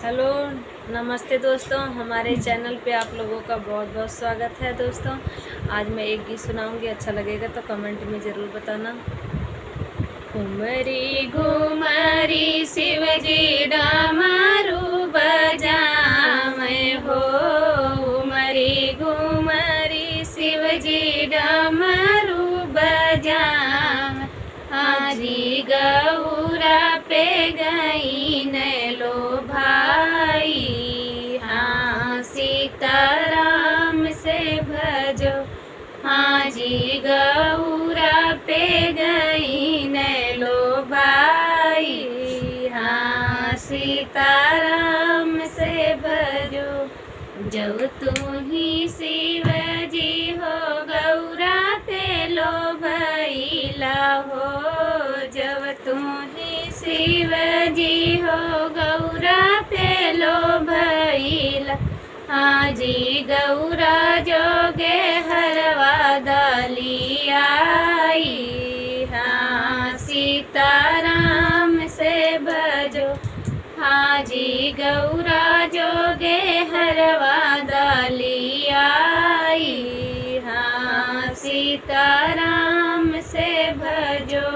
Hello, नमस्ते दोस्तों। हमारे चैनल पे आप लोगों का बहुत बहुत स्वागत है दोस्तों। आज मैं एक गीत सुनाऊंगी, अच्छा लगेगा तो कमेंट में ज़रूर बताना। घुमरी घुमरी शिवजी डमरू बजावे हो, घुमरी घुमरी शिवजी डमरू बजावे। हाजी गौरा पे गई न लो भाई, हाँ सीताराम से भजो। हाजी गौरा पे गई न लो भाई, हाँ सीताराम से भजो। जब तू ही शिवजी हो गौरा पे लो भैला हो, जब तू ही शिवजी हो गौरा पे लो भैला। हाजी गौरा जोगे हरवा दली आई, हाँ सीताराम से भजो। हाजी गौरा जोगे हरवा दली आई, हाँ सीताराम से भजो।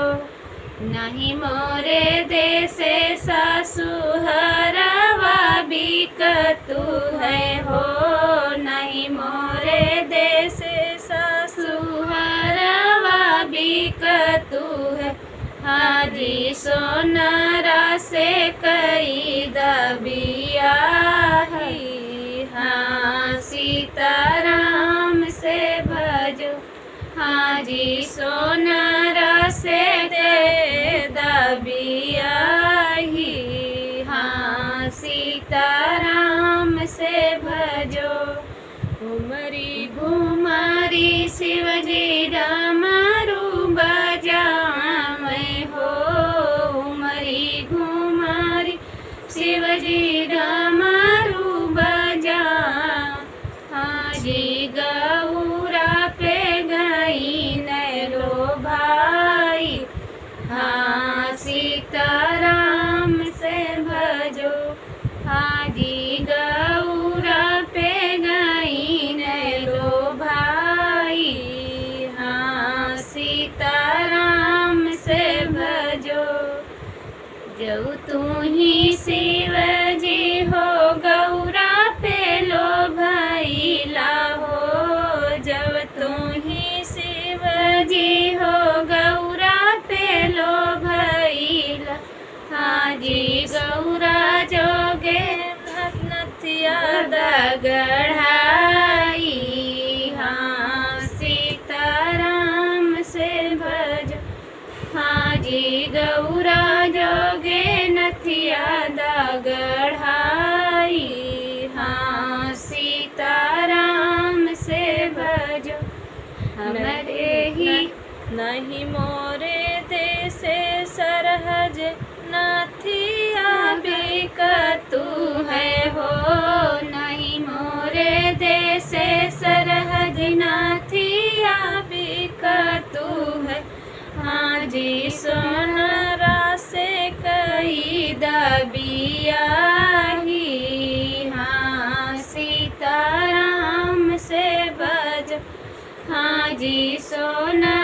नहीं मोरे देसे सासु हरवा बिकतु है हो, नहीं मोरे देसे सासु हरवा बिकतु है। हाजी सोनारा से कई दबिया है, हाँ सीताराम से भजो। हाजी सोनारा से दे दबिया ही, हाँ सीताराम से भजो। घुमरी घुमरी शिवजी डमरू बजावे हो, घुमरी घुमरी शिवजी डमरू बजा। हाजी गौरा पे गई न लो भाई, हाँ सीताराम से भजो। हाजी गौरा पे गई न लो भाई, हाँ सीताराम से भजो। जब तू ही शिवजी हो गौरा पे लो भैला हो, जब तू ही शिवजी हो गौरा पे लो भैला। हाजी गौरा जोगे नथिया गढ़ाई, हाँ सीताराम से भजो। हाजी गौरा जोगे नथिया गढ़ाई, हाँ सीताराम से भजो। हमरे ही नहीं मोरे देसे सरहज नथिया बिकतु है हो, नहीं मोरे देसे सरहज नथिया बिकतु है। हाजी सोनारा से कई दबिया ही, हाँ सीताराम से भजो। हाजी सोना